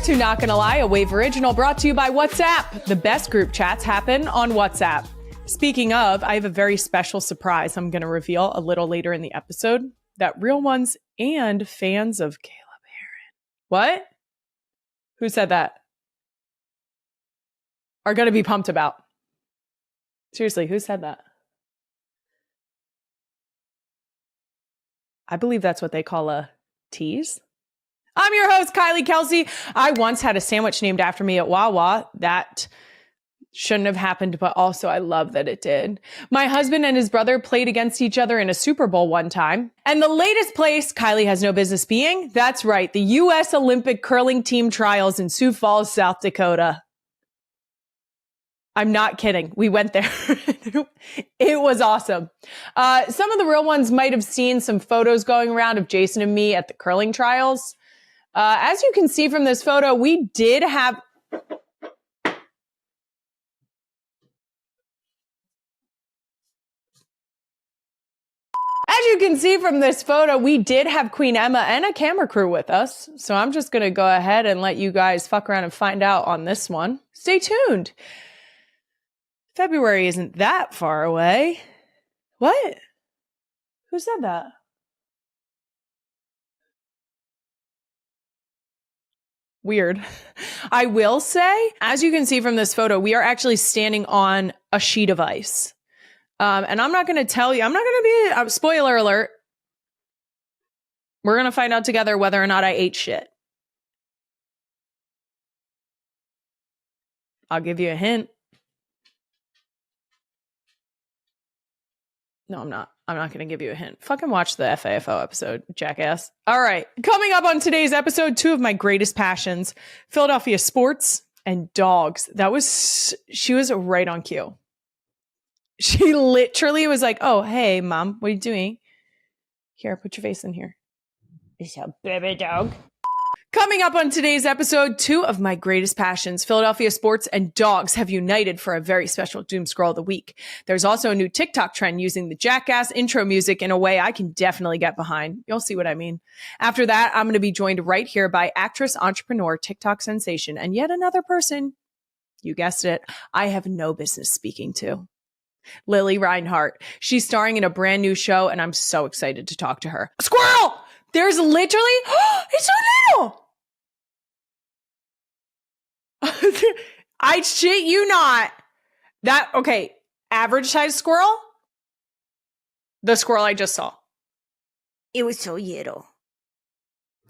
back to Not Gonna Lie, a Wave original brought to you by WhatsApp. The best group chats happen on WhatsApp. Speaking of, I have a very special surprise I'm going to reveal a little later in the episode that real ones and fans of Caleb Heron. What? Who said that? Are going to be pumped about. Seriously, who said that? I believe that's what they call a tease. I'm your host, Kylie Kelce. I once had a sandwich named after me at Wawa. That shouldn't have happened, but also I love that it did. My husband and his brother played against each other in a Super Bowl one time. And the latest place Kylie has no business being, that's right, the U.S. Olympic curling team trials in Sioux Falls, South Dakota. I'm not kidding. We went there. It was awesome. Some of the real ones might have seen some photos going around of Jason and me at the curling trials. As you can see from this photo, we did have... As you can see from this photo, we did have Queen Emma and a camera crew with us. So I'm just going to go ahead and let you guys fuck around and find out on this one. Stay tuned. February isn't that far away. What? Who said that? Weird. I will say, as you can see from this photo, we are actually standing on a sheet of ice. And I'm not going to tell you, I'm not going to be, spoiler alert. We're going to find out together whether or not I ate shit. I'll give you a hint. No, I'm not. I'm not going to give you a hint. Fucking watch the FAFO episode, jackass. All right. Coming up on today's episode, two of my greatest passions, Philadelphia sports and dogs. She was right on cue. She literally was like, oh, hey, mom, what are you doing? Here, put your face in here. It's a baby dog. Coming up on today's episode, two of my greatest passions, Philadelphia sports and dogs, have united for a very special Doom Scroll of the Week. There's also a new TikTok trend using the Jackass intro music in a way I can definitely get behind. You'll see what I mean. After that, I'm going to be joined right here by actress, entrepreneur, TikTok sensation, and yet another person, you guessed it, I have no business speaking to. Lily Reinhart. She's starring in a brand new show, and I'm so excited to talk to her. Squirrel! There's literally, it's so little. I shit you not. Okay, average size squirrel? The squirrel I just saw. It was so little.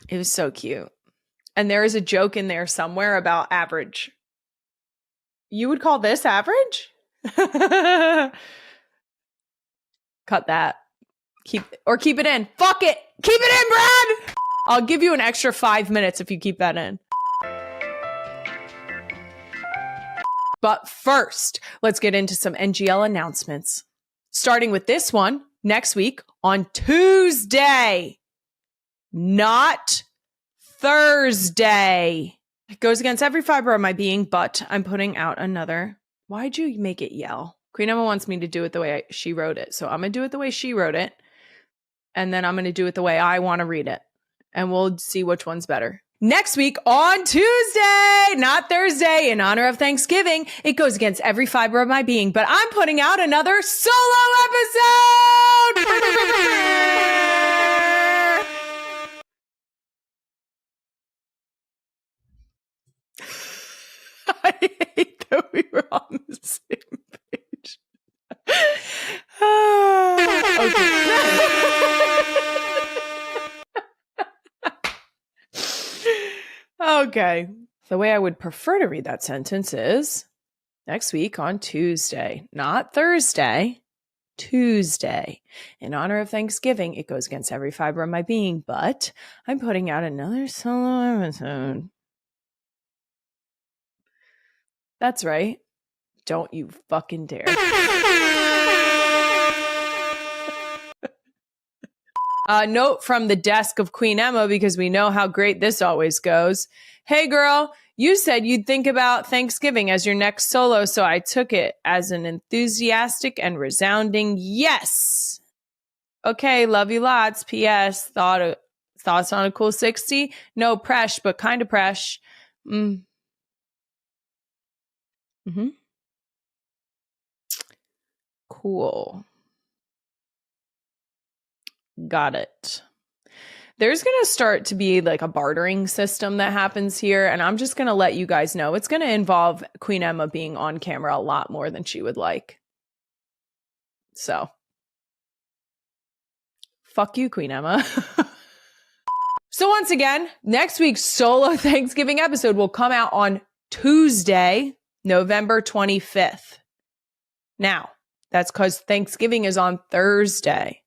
It was so cute. And there is a joke in there somewhere about average. You would call this average? Cut that. Keep it in. Fuck it. Keep it in, Brad. I'll give you an extra 5 minutes if you keep that in. But first, let's get into some NGL announcements. Starting with this one, next week on Tuesday, not Thursday. It goes against every fiber of my being, but I'm putting out another. Why'd you make it yell? Queen Emma wants me to do it the way she wrote it. So I'm going to do it the way she wrote it. And then I'm going to do it the way I want to read it. And we'll see which one's better. Next week on Tuesday, not Thursday, in honor of Thanksgiving, it goes against every fiber of my being, but I'm putting out another solo episode! I hate that we were on the same page. Okay. The way I would prefer to read that sentence is next week on Tuesday, not Thursday, Tuesday. In honor of Thanksgiving, it goes against every fiber of my being, but I'm putting out another solo episode. That's right. Don't you fucking dare. Note from the desk of Queen Emma, because we know how great this always goes. Hey girl, you said you'd think about Thanksgiving as your next solo, so I took it as an enthusiastic and resounding yes. Okay, love you lots. P.S. Thoughts on a cool 60? No presh, but kind of presh. Mm. Mm-hmm. Cool. Got it. There's going to start to be like a bartering system that happens here. And I'm just going to let you guys know it's going to involve Queen Emma being on camera a lot more than she would like. So, fuck you, Queen Emma. So once again, next week's solo Thanksgiving episode will come out on Tuesday, November 25th. Now, that's because Thanksgiving is on Thursday.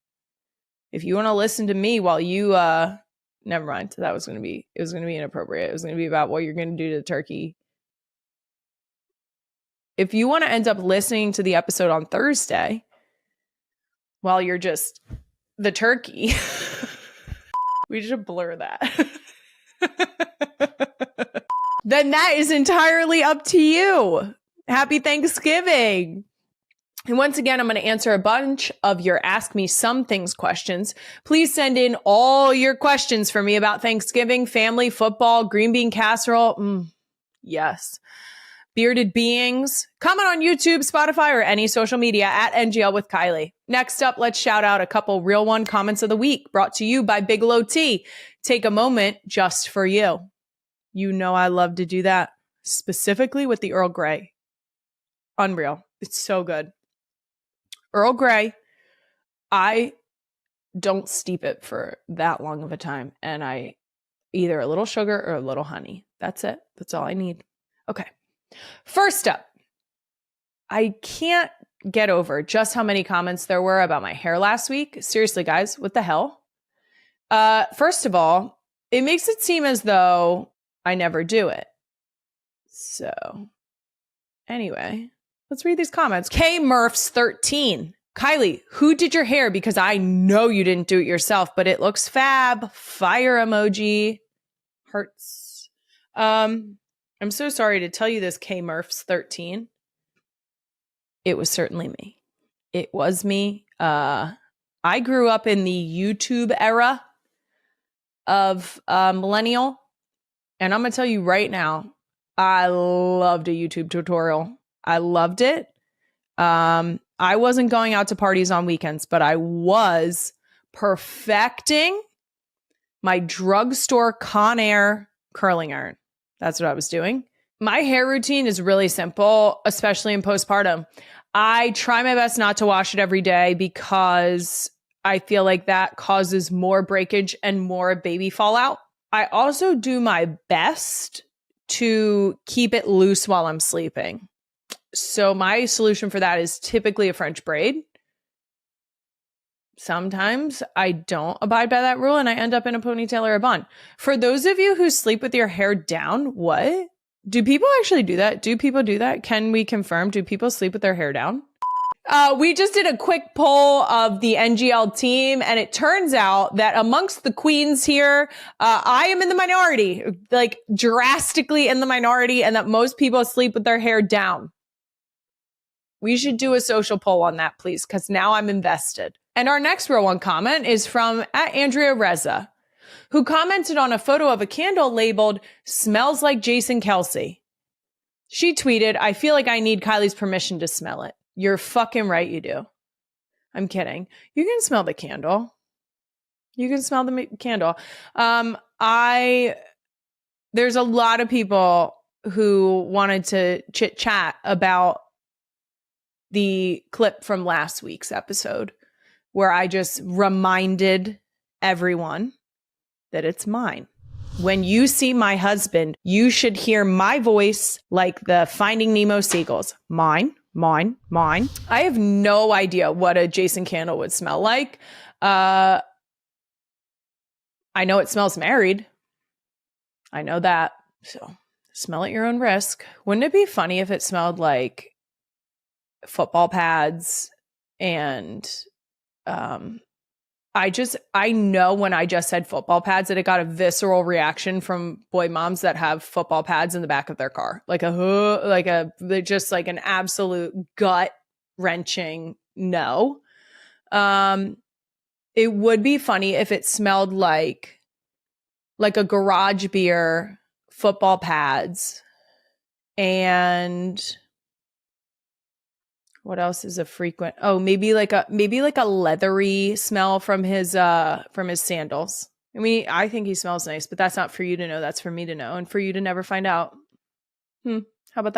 If you want to listen to me while you, never mind. It was going to be inappropriate. It was going to be about what you're going to do to the turkey. If you want to end up listening to the episode on Thursday while you're just the turkey, we should blur that. Then that is entirely up to you. Happy Thanksgiving. And once again, I'm going to answer a bunch of your Ask Me Some Things questions. Please send in all your questions for me about Thanksgiving, family, football, green bean casserole. Yes. Bearded beings. Comment on YouTube, Spotify, or any social media at NGL with Kylie. Next up, let's shout out a couple real one comments of the week brought to you by Bigelow Tea. Take a moment just for you. You know I love to do that, specifically with the Earl Grey. Unreal. It's so good. Earl Grey, I don't steep it for that long of a time. And I either a little sugar or a little honey. That's it. That's all I need. Okay. First up, I can't get over just how many comments there were about my hair last week. Seriously, guys, what the hell? First of all, it makes it seem as though I never do it. So anyway, let's read these comments. K Murphs 13. Kylie, who did your hair? Because I know you didn't do it yourself, but it looks fab. Fire emoji. Hearts. I'm so sorry to tell you this, K Murphs 13. It was certainly me. It was me. I grew up in the YouTube era of millennial. And I'm going to tell you right now, I loved a YouTube tutorial. I loved it. I wasn't going out to parties on weekends, but I was perfecting my drugstore Conair curling iron. That's what I was doing. My hair routine is really simple, especially in postpartum. I try my best not to wash it every day because I feel like that causes more breakage and more baby fallout. I also do my best to keep it loose while I'm sleeping. So my solution for that is typically a French braid. Sometimes I don't abide by that rule and I end up in a ponytail or a bun. For those of you who sleep with your hair down, what? Do people actually do that? Do people do that? Can we confirm? Do people sleep with their hair down? We just did a quick poll of the NGL team, and it turns out that amongst the queens here, I am in the minority, like drastically in the minority, and that most people sleep with their hair down. We should do a social poll on that, please, because now I'm invested. And our next real one comment is from @Andrea Reza, who commented on a photo of a candle labeled "Smells like Jason Kelce." She tweeted, "I feel like I need Kylie's permission to smell it." You're fucking right, you do. I'm kidding. You can smell the candle. You can smell the candle. There's a lot of people who wanted to chit chat about the clip from last week's episode where I just reminded everyone that it's mine. When you see my husband, you should hear my voice like the Finding Nemo seagulls. Mine, mine, mine. I have no idea what a Jason candle would smell like. I know it smells married. I know that. So smell at your own risk. Wouldn't it be funny if it smelled like football pads and I know when I just said football pads that it got a visceral reaction from boy moms that have football pads in the back of their car. Just like an absolute gut wrenching no. It would be funny if it smelled like a garage beer football pads, and what else is a frequent? Oh, maybe like a leathery smell from his sandals. I mean, I think he smells nice, but that's not for you to know. That's for me to know and for you to never find out. How about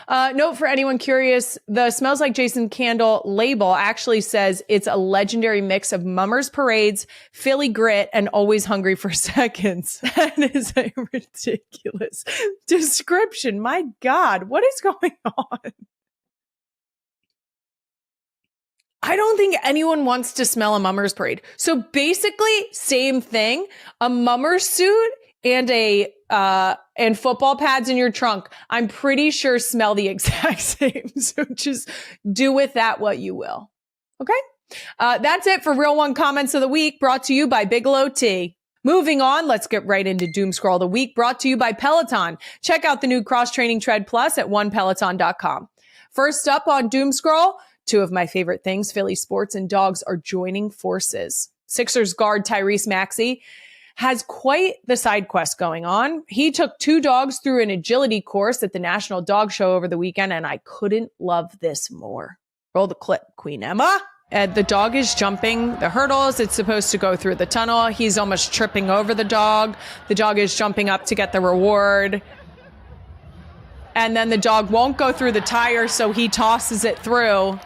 that? Note for anyone curious, the Smells Like Jason candle label actually says it's a legendary mix of Mummers Parades, Philly Grit, and Always Hungry for Seconds. That is a ridiculous description. My God, what is going on? I don't think anyone wants to smell a Mummers Parade. So basically, same thing, a Mummers suit and and football pads in your trunk, I'm pretty sure smell the exact same. So just do with that what you will. Okay? That's it for Real One Comments of the Week, brought to you by Bigelow Tea. Moving on, let's get right into Doom Scroll of the Week, brought to you by Peloton. Check out the new cross-training Tread Plus at onepeloton.com. First up on Doom Scroll, two of my favorite things, Philly sports and dogs, are joining forces. Sixers guard Tyrese Maxey has quite the side quest going on. He took two dogs through an agility course at the National Dog Show over the weekend, and I couldn't love this more. Roll the clip, Queen Emma. The dog is jumping the hurdles. It's supposed to go through the tunnel. He's almost tripping over the dog. The dog is jumping up to get the reward. And then the dog won't go through the tire, so he tosses it through,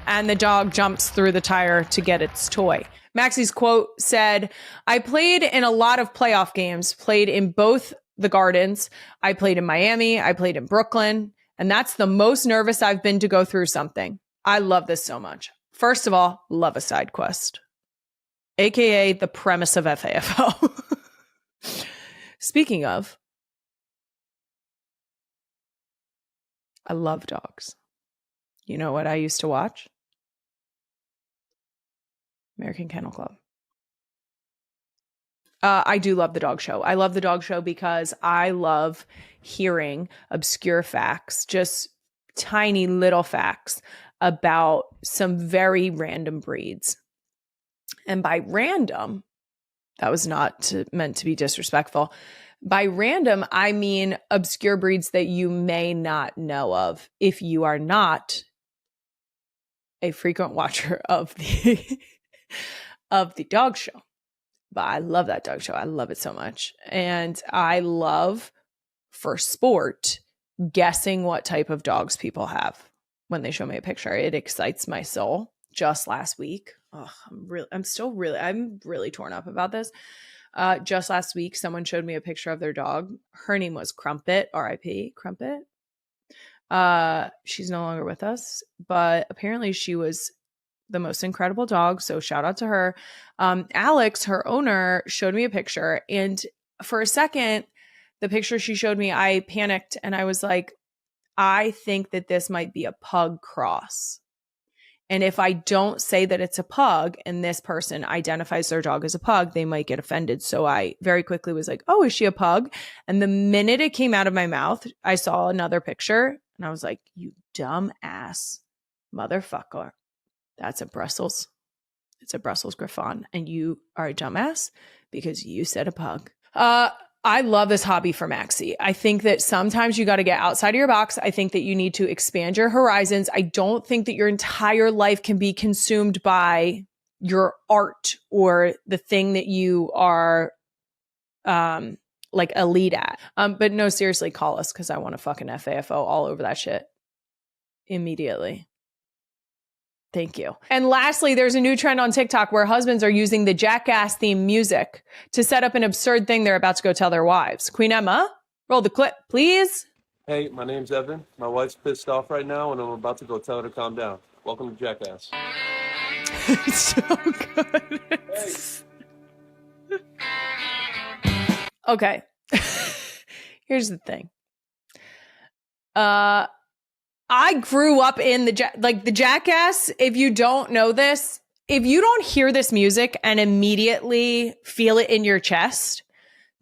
and the dog jumps through the tire to get its toy. Maxie's quote said, I played in a lot of playoff games, played in both the Gardens. I played in Miami. I played in Brooklyn. And that's the most nervous I've been to go through something. I love this so much. First of all, love a side quest, AKA the premise of FAFO. Speaking of, I love dogs. You know what I used to watch? American Kennel Club. I do love the dog show. I love the dog show because I love hearing obscure facts, just tiny little facts about some very random breeds. And by random, that was not meant to be disrespectful. By random, I mean obscure breeds that you may not know of if you are not a frequent watcher of the of the dog show. But I love that dog show. I love it so much. And I love, for sport, guessing what type of dogs people have when they show me a picture. It excites my soul. Just last week, I'm really torn up about this. Just last week, someone showed me a picture of their dog. Her name was Crumpet, R.I.P. Crumpet. She's no longer with us, but apparently she was the most incredible dog. So shout out to her. Alex, her owner, showed me a picture. And for a second, the picture she showed me, I panicked and I was like, I think that this might be a pug cross. And if I don't say that it's a pug and this person identifies their dog as a pug, they might get offended. So I very quickly was like, oh, is she a pug? And the minute it came out of my mouth, I saw another picture and I was like, you dumb ass motherfucker. That's a Brussels. It's a Brussels Griffon. And you are a dumbass because you said a pug. I love this hobby for Maxie. I think that sometimes you got to get outside of your box. I think that you need to expand your horizons. I don't think that your entire life can be consumed by your art or the thing that you are like elite at. But no, seriously, call us because I want to fucking FAFO all over that shit immediately. Thank you. And lastly, there's a new trend on TikTok where husbands are using the Jackass theme music to set up an absurd thing they're about to go tell their wives. Queen Emma, roll the clip, please. Hey, my name's Evan. My wife's pissed off right now, and I'm about to go tell her to calm down. Welcome to Jackass. It's so good. Hey. Okay. Here's the thing. I grew up in the Jackass. If you don't know this, if you don't hear this music and immediately feel it in your chest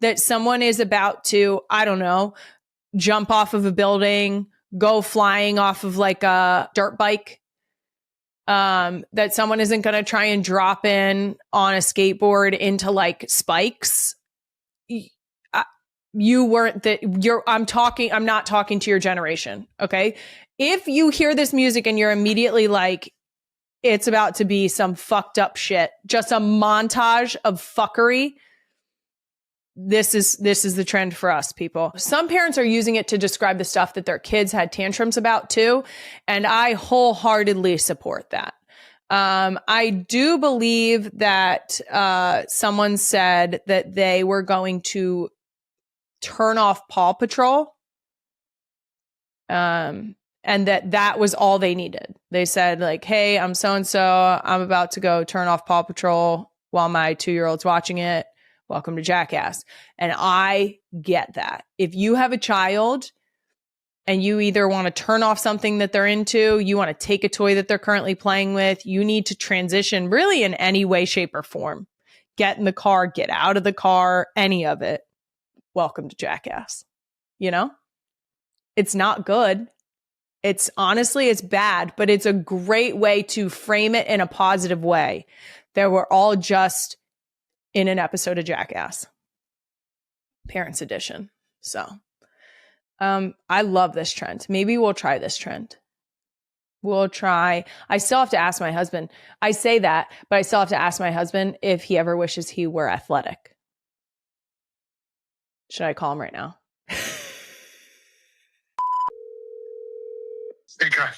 that someone is about to, I don't know, jump off of a building, go flying off of like a dirt bike, that someone isn't going to try and drop in on a skateboard into like spikes, I'm not talking to your generation. Okay. If you hear this music and you're immediately like, it's about to be some fucked up shit, just a montage of fuckery, this is the trend for us, people. Some parents are using it to describe the stuff that their kids had tantrums about too. And I wholeheartedly support that. I do believe that someone said that they were going to turn off Paw Patrol. And that was all they needed. They said like, hey, I'm so-and-so. I'm about to go turn off Paw Patrol while my 2-year-old's watching it. Welcome to Jackass. And I get that. If you have a child and you either want to turn off something that they're into, you want to take a toy that they're currently playing with, you need to transition really in any way, shape, or form. Get in the car, get out of the car, any of it. Welcome to Jackass. You know? It's not good. It's bad, but it's a great way to frame it in a positive way. That we're all just in an episode of Jackass. Parents Edition. So, I love this trend. Maybe we'll try this trend. I still have to ask my husband. I say that, but I still have to ask my husband if he ever wishes he were athletic. Should I call him right now? Hey, Kai.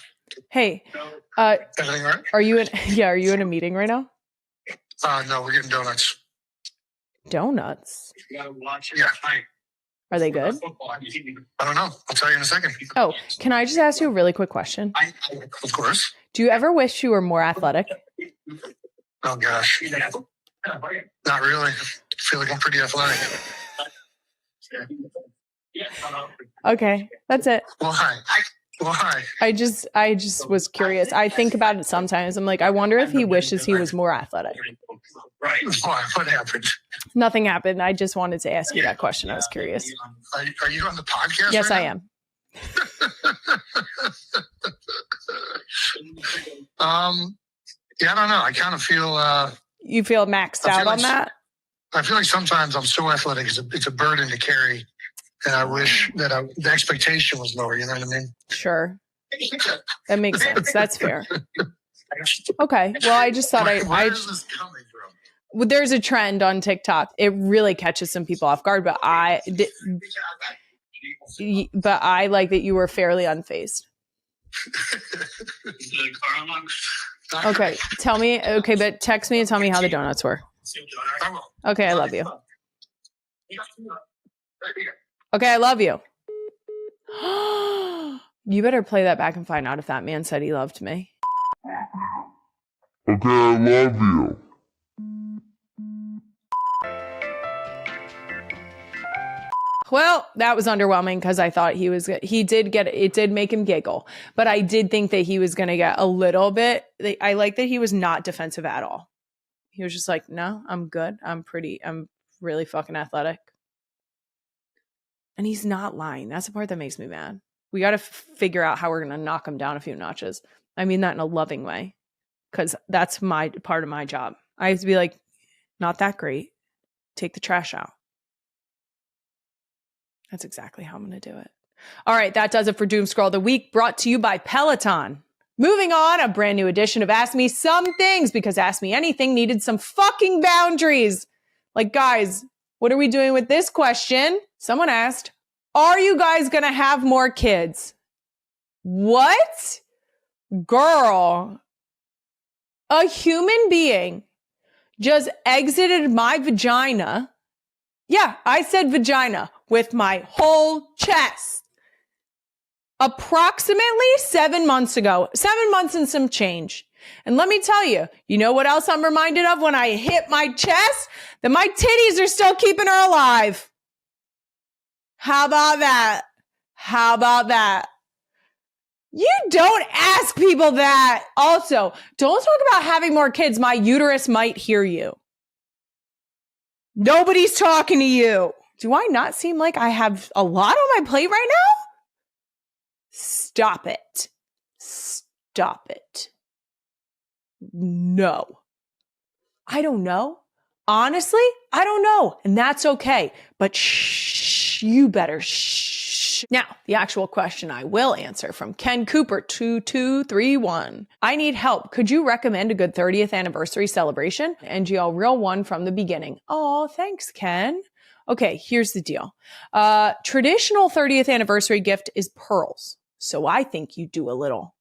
Hey, Everything all right? are you in a meeting right now? No, we're getting donuts. Donuts? Yeah. Are they good? I don't know. I'll tell you in a second. Oh, can I just ask you a really quick question? Of course. Do you ever wish you were more athletic? Oh, gosh. Not really. I feel like I'm pretty athletic. Okay, that's it. Why? I just was curious. I think about it sometimes. I'm like, I wonder if he wishes he was more athletic. Why? What happened? Nothing happened. I just wanted to ask you that question. I was curious. Are you on the podcast? Yes, right I now? am. Yeah, I don't know. I kind of feel. You feel maxed out on that? I feel like sometimes I'm so athletic. It's a burden to carry. And I wish that the expectation was lower. You know what I mean? Sure. That makes sense. That's fair. Okay. Well, I just thought Where is this coming from? There's a trend on TikTok. It really catches some people off guard, but I like that you were fairly unfazed. Okay. Tell me. Okay. But text me and tell me how the donuts were. Okay. I love you. Okay, I love you. You better play that back and find out if that man said he loved me. Okay, I love you. Well, that was underwhelming because I thought it did make him giggle, but I did think that he was going to get a little bit. I like that he was not defensive at all. He was just like, no, I'm good. I'm really fucking athletic. And he's not lying. That's the part that makes me mad. We got to figure out how we're going to knock him down a few notches. I mean that in a loving way, because that's my part of my job. I have to be like, not that great. Take the trash out. That's exactly how I'm going to do it. All right, that does it for Doom Scroll of the Week, brought to you by Peloton. Moving on, a brand new edition of Ask Me Some Things, because Ask Me Anything needed some fucking boundaries. Like, guys, what are we doing with this question? Someone asked, are you guys going to have more kids? What? Girl, a human being just exited my vagina. Yeah, I said vagina with my whole chest. Approximately 7 months ago. 7 months and some change. And let me tell you, you know what else I'm reminded of when I hit my chest? That my titties are still keeping her alive. How about that? How about that? You don't ask people that. Also, don't talk about having more kids. My uterus might hear you. Nobody's talking to you. Do I not seem like I have a lot on my plate right now? Stop it. Stop it. No. I don't know. Honestly, I don't know. And that's okay. But shh. You better shh. Now, the actual question I will answer from Ken Cooper 2231. I need help. Could you recommend a good 30th anniversary celebration? NGL real one from the beginning. Oh, thanks, Ken. Okay, here's the deal. Traditional 30th anniversary gift is pearls. So I think you do a little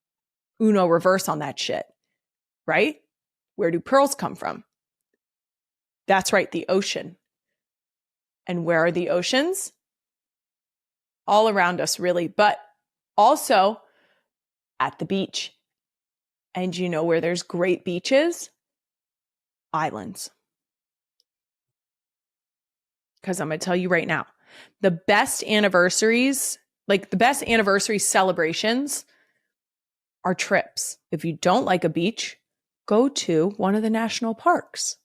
Uno reverse on that shit, right? Where do pearls come from? That's right, the ocean. And where are the oceans? All around us, really, but also at the beach. And you know where there's great beaches? Islands. Because I'm going to tell you right now, the best anniversaries, like the best anniversary celebrations are trips. If you don't like a beach, go to one of the national parks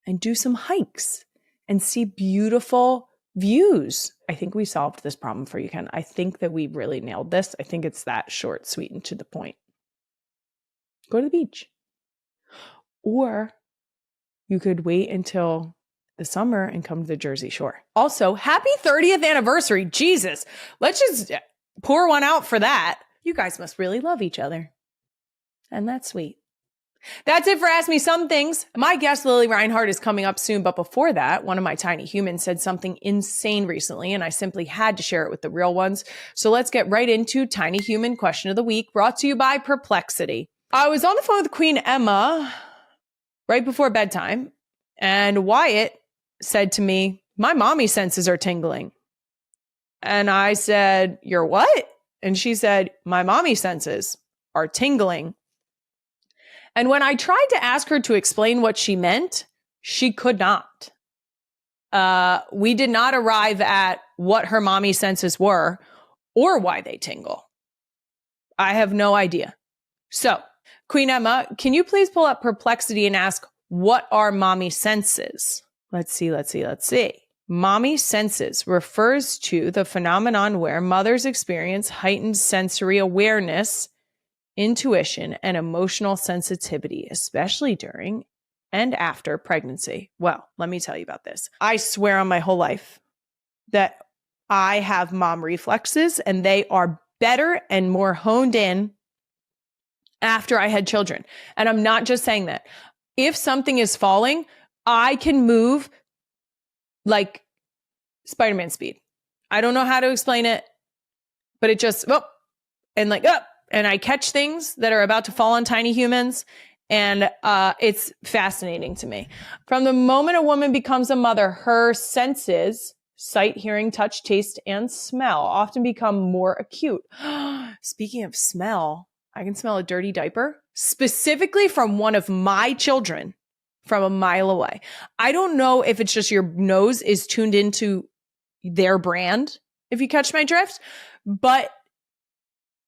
and do some hikes and see beautiful views. I think we solved this problem for you, Ken. I think that we really nailed this. I think it's that short, sweet, and to the point. Go to the beach. Or you could wait until the summer and come to the Jersey Shore. Also, happy 30th anniversary. Jesus. Let's just pour one out for that. You guys must really love each other. And that's sweet. That's it for Ask Me Some Things. My guest, Lily Reinhart, is coming up soon. But before that, one of my tiny humans said something insane recently, and I simply had to share it with the real ones. So let's get right into Tiny Human Question of the Week, brought to you by Perplexity. I was on the phone with Queen Emma right before bedtime, and Wyatt said to me, my mommy senses are tingling. And I said, your what? And she said, my mommy senses are tingling. And when I tried to ask her to explain what she meant, she could not. We did not arrive at what her mommy senses were or why they tingle. I have no idea. So, Queen Emma, can you please pull up Perplexity and ask, what are mommy senses? Let's see. Mommy senses refers to the phenomenon where mothers experience heightened sensory awareness, intuition, and emotional sensitivity, especially during and after pregnancy. Well, let me tell you about this. I swear on my whole life that I have mom reflexes, and they are better and more honed in after I had children. And I'm not just saying that. If something is falling, I can move like Spider-Man speed. I don't know how to explain it, but it just, and I catch things that are about to fall on tiny humans. And it's fascinating to me. From the moment a woman becomes a mother, her senses, sight, hearing, touch, taste, and smell, often become more acute. Speaking of smell, I can smell a dirty diaper, specifically from one of my children from a mile away. I don't know if it's just your nose is tuned into their brand, if you catch my drift, but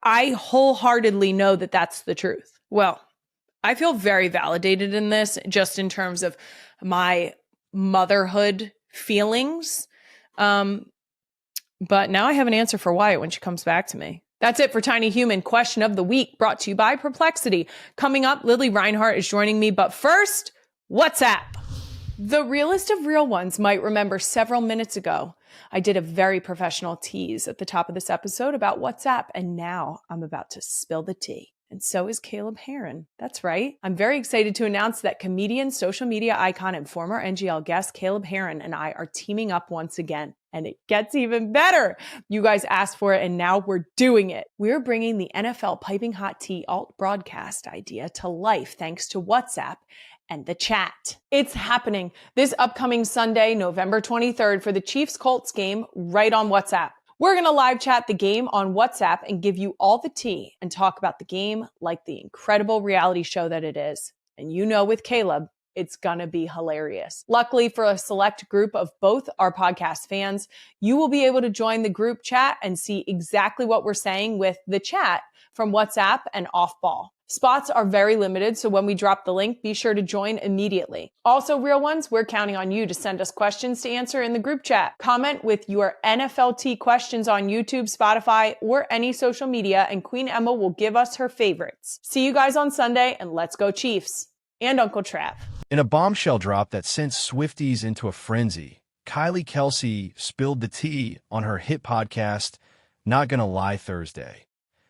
I wholeheartedly know that that's the truth. Well, I feel very validated in this, just in terms of my motherhood feelings. But now I have an answer for Wyatt when she comes back to me. That's it for Tiny Human Question of the Week, brought to you by Perplexity. Coming up, Lily Reinhart is joining me. But first, WhatsApp. The realest of real ones might remember several minutes ago, I did a very professional tease at the top of this episode about WhatsApp, and now I'm about to spill the tea. And so is Caleb Heron. That's right. I'm very excited to announce that comedian, social media icon, and former NGL guest Caleb Heron and I are teaming up once again. And it gets even better. You guys asked for it, and now we're doing it. We're bringing the NFL Piping Hot Tea alt broadcast idea to life thanks to WhatsApp and the chat. It's happening this upcoming Sunday, November 23rd, for the Chiefs-Colts game right on WhatsApp. We're going to live chat the game on WhatsApp and give you all the tea and talk about the game like the incredible reality show that it is. And you know, with Caleb, it's going to be hilarious. Luckily for a select group of both our podcast fans, you will be able to join the group chat and see exactly what we're saying with the chat from WhatsApp and off ball. Spots are very limited, so when we drop the link, be sure to join immediately. Also, real ones, we're counting on you to send us questions to answer in the group chat. Comment with your NFLT questions on YouTube, Spotify, or any social media, and Queen Emma will give us her favorites. See you guys on Sunday, and let's go Chiefs. And Uncle Trav. In a bombshell drop that sent Swifties into a frenzy, Kylie Kelce spilled the tea on her hit podcast, Not Gonna Lie Thursday.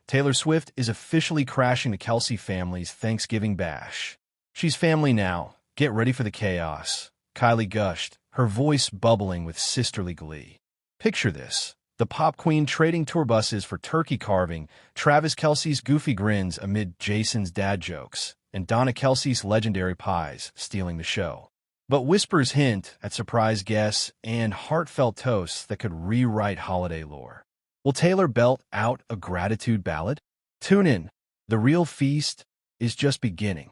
Taylor Swift is officially crashing the Kelce family's Thanksgiving bash. She's family now. Get ready for the chaos. Kylie gushed, her voice bubbling with sisterly glee. Picture this. The pop queen trading tour buses for turkey carving, Travis Kelce's goofy grins amid Jason's dad jokes, and Donna Kelce's legendary pies stealing the show. But whispers hint at surprise guests and heartfelt toasts that could rewrite holiday lore. Will Taylor belt out a gratitude ballad? Tune in. The real feast is just beginning.